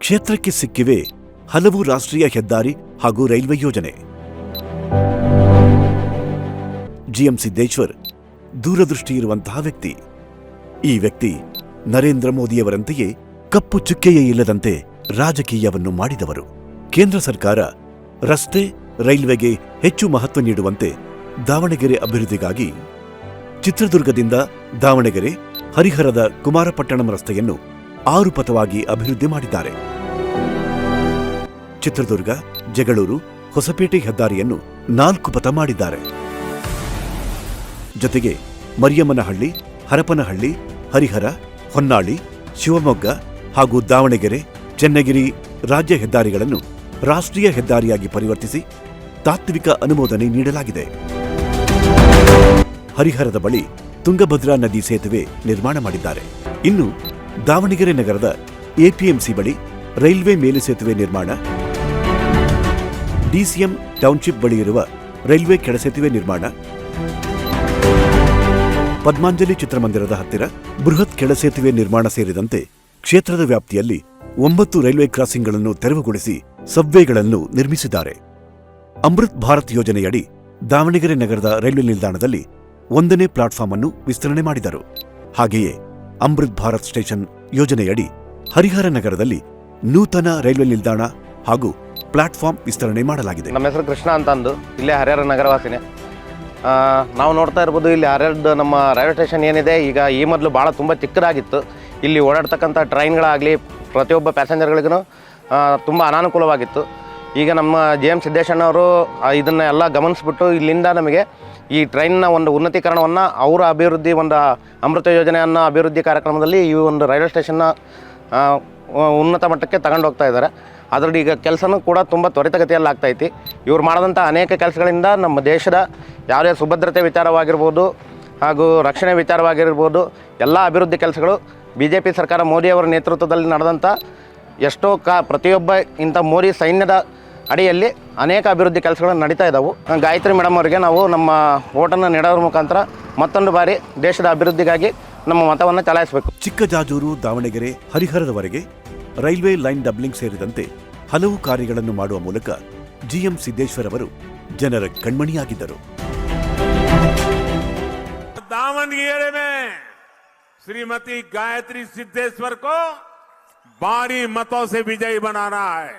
ಕ್ಷೇತ್ರಕ್ಕೆ ಸಿಕ್ಕಿವೆ ಹಲವು ರಾಷ್ಟ್ರೀಯ ಹೆದ್ದಾರಿ ಹಾಗೂ ರೈಲ್ವೆ ಯೋಜನೆ. ಜಿಎಂ ಸಿದ್ದೇಶ್ವರ್ ದೂರದೃಷ್ಟಿ ಇರುವಂತಹ ವ್ಯಕ್ತಿ. ಈ ವ್ಯಕ್ತಿ ನರೇಂದ್ರ ಮೋದಿಯವರಂತೆಯೇ ಕಪ್ಪು ಚುಕ್ಕೆಯೇ ಇಲ್ಲದಂತೆ ರಾಜಕೀಯವನ್ನು ಮಾಡಿದವರು. ಕೇಂದ್ರ ಸರ್ಕಾರ ರಸ್ತೆ ರೈಲ್ವೆಗೆ ಹೆಚ್ಚು ಮಹತ್ವ ನೀಡುವಂತೆ ದಾವಣಗೆರೆ ಅಭಿವೃದ್ಧಿಗಾಗಿ ಚಿತ್ರದುರ್ಗದಿಂದ ದಾವಣಗೆರೆ ಹರಿಹರದ ಕುಮಾರಪಟ್ಟಣಂ ರಸ್ತೆಯನ್ನು 6 ಪಥವಾಗಿ ಅಭಿವೃದ್ಧಿ ಮಾಡಿದ್ದಾರೆ. ಚಿತ್ರದುರ್ಗ ಜಗಳೂರು ಹೊಸಪೇಟೆ ಹೆದ್ದಾರಿಯನ್ನು 4 ಪಥ ಮಾಡಿದ್ದಾರೆ. ಜೊತೆಗೆ ಮರಿಯಮ್ಮನಹಳ್ಳಿ, ಹರಪನಹಳ್ಳಿ, ಹರಿಹರ, ಹೊನ್ನಾಳಿ, ಶಿವಮೊಗ್ಗ ಹಾಗೂ ದಾವಣಗೆರೆ ಚೆನ್ನಗಿರಿ ರಾಜ್ಯ ಹೆದ್ದಾರಿಗಳನ್ನು ರಾಷ್ಟ್ರೀಯ ಹೆದ್ದಾರಿಯಾಗಿ ಪರಿವರ್ತಿಸಿ ತಾತ್ವಿಕ ಅನುಮೋದನೆ ನೀಡಲಾಗಿದೆ. ಹರಿಹರದ ಬಳಿ ತುಂಗಭದ್ರಾ ನದಿ ಸೇತುವೆ ನಿರ್ಮಾಣ ಮಾಡಿದ್ದಾರೆ. ಇನ್ನು ದಾವಣಗೆರೆ ನಗರದ ಎಪಿಎಂಸಿ ಬಳಿ ರೈಲ್ವೆ ಮೇಲು ಸೇತುವೆ ನಿರ್ಮಾಣ, ಡಿಸಿಎಂ ಟೌನ್ಶಿಪ್ ಬಳಿ ಇರುವ ರೈಲ್ವೆ ಕೆಳಸೇತುವೆ ನಿರ್ಮಾಣ, ಪದ್ಮಾಂಜಲಿ ಚಿತ್ರಮಂದಿರದ ಹತ್ತಿರ ಬೃಹತ್ ಕೆಳಸೇತುವೆ ನಿರ್ಮಾಣ ಸೇರಿದಂತೆ ಕ್ಷೇತ್ರದ ವ್ಯಾಪ್ತಿಯಲ್ಲಿ 9 ರೈಲ್ವೆ ಕ್ರಾಸಿಂಗ್ಗಳನ್ನು ತೆರವುಗೊಳಿಸಿ ಸಬ್ವೇಗಳನ್ನು ನಿರ್ಮಿಸಿದ್ದಾರೆ. ಅಮೃತ್ ಭಾರತ್ ಯೋಜನೆಯಡಿ ದಾವಣಗೆರೆ ನಗರದ ರೈಲ್ವೆ ನಿಲ್ದಾಣದಲ್ಲಿ 1ನೇ ಪ್ಲಾಟ್ಫಾರ್ಮ್ ಅನ್ನು ವಿಸ್ತರಣೆ ಮಾಡಿದರು. ಹಾಗೆಯೇ ಅಮೃತ್ ಭಾರತ್ ಸ್ಟೇಷನ್ ಯೋಜನೆಯಡಿ ಹರಿಹರ ನಗರದಲ್ಲಿ ನೂತನ ರೈಲ್ವೆ ನಿಲ್ದಾಣ ಹಾಗೂ ಪ್ಲಾಟ್ಫಾರ್ಮ್ ವಿಸ್ತರಣೆ ಮಾಡಲಾಗಿದೆ. ನಮ್ಮ ಹೆಸರು ಕೃಷ್ಣ ಅಂತ ಅಂದು ಇಲ್ಲೇ ಹರಿಹರ ನಗರವಾಸಿನೇ. ನಾವು ನೋಡ್ತಾ ಇರ್ಬೋದು, ಇಲ್ಲಿ ಹರಿಹರದ ನಮ್ಮ ರೈಲ್ವೆ ಸ್ಟೇಷನ್ ಏನಿದೆ, ಈಗ ಈ ಮೊದಲು ಭಾಳ ತುಂಬ ಚಿಕ್ಕದಾಗಿತ್ತು. ಇಲ್ಲಿ ಓಡಾಡ್ತಕ್ಕಂಥ ಟ್ರೈನ್ಗಳಾಗಲಿ ಪ್ರತಿಯೊಬ್ಬ ಪ್ಯಾಸೆಂಜರ್ಗಳಿಗೂ ತುಂಬ ಅನಾನುಕೂಲವಾಗಿತ್ತು. ಈಗ ನಮ್ಮ ಜಿಎಂ ಸಿದ್ದೇಶಣ್ಣವರು ಇದನ್ನು ಎಲ್ಲ ಗಮನಿಸ್ಬಿಟ್ಟು ಇಲ್ಲಿಂದ ನಮಗೆ ಈ ಟ್ರೈನ್ನ ಒಂದು ಉನ್ನತೀಕರಣವನ್ನು ಅವರ ಅಭಿವೃದ್ಧಿ ಒಂದು ಅಮೃತ ಯೋಜನೆಯನ್ನು ಅಭಿವೃದ್ಧಿ ಕಾರ್ಯಕ್ರಮದಲ್ಲಿ ಈ ಒಂದು ರೈಲ್ವೆ ಸ್ಟೇಷನ್ನ ಉನ್ನತ ಮಟ್ಟಕ್ಕೆ ತಗೊಂಡು ಹೋಗ್ತಾ ಇದ್ದಾರೆ. ಅದರಲ್ಲಿ ಈಗ ಕೆಲಸನೂ ಕೂಡ ತುಂಬ ತ್ವರಿತಗತಿಯಲ್ಲಿ ಆಗ್ತೈತಿ. ಇವ್ರು ಮಾಡಿದಂಥ ಅನೇಕ ಕೆಲಸಗಳಿಂದ ನಮ್ಮ ದೇಶದ ಯಾವುದೇ ಸುಭದ್ರತೆ ವಿಚಾರವಾಗಿರ್ಬೋದು ಹಾಗೂ ರಕ್ಷಣೆ ವಿಚಾರವಾಗಿರ್ಬೋದು ಎಲ್ಲ ಅಭಿವೃದ್ಧಿ ಕೆಲಸಗಳು BJP ಸರ್ಕಾರ ಮೋದಿಯವರ ನೇತೃತ್ವದಲ್ಲಿ ನಡೆದಂಥ ಎಷ್ಟೋ ಪ್ರತಿಯೊಬ್ಬ ಇಂಥ ಮೋದಿ ಸೈನ್ಯದ ಅಡಿಯಲ್ಲಿ ಅನೇಕ ಅಭಿವೃದ್ಧಿ ಕೆಲಸಗಳು ನಡೀತಾ ಇದ್ದಾವೆ. ಗಾಯತ್ರಿ ಮೇಡಮ್ ಅವರಿಗೆ ನಾವು ನಮ್ಮ ಓಟನ್ನು ನೀಡೋದ್ರ ಮುಖಾಂತರ ಮತ್ತೊಂದು ಬಾರಿ ದೇಶದ ಅಭಿವೃದ್ಧಿಗಾಗಿ ನಮ್ಮ ಮತವನ್ನು ಚಲಾಯಿಸಬೇಕು. ಚಿಕ್ಕಜಾಜೂರು ದಾವಣಗೆರೆ ಹರಿಹರದವರೆಗೆ ರೈಲ್ವೆ ಲೈನ್ ಡಬ್ಲಿಂಗ್ ಸೇರಿದಂತೆ ಹಲವು ಕಾರ್ಯಗಳನ್ನು ಮಾಡುವ ಮೂಲಕ ಜಿಎಂ ಸಿದ್ದೇಶ್ವರ್ ಅವರು ಜನರ ಕಣ್ಮಣಿಯಾಗಿದ್ದರು. दावणगेरे में श्रीमती गायत्री सिद्धेश्वर को भारी मतों से विजयी बनाना है.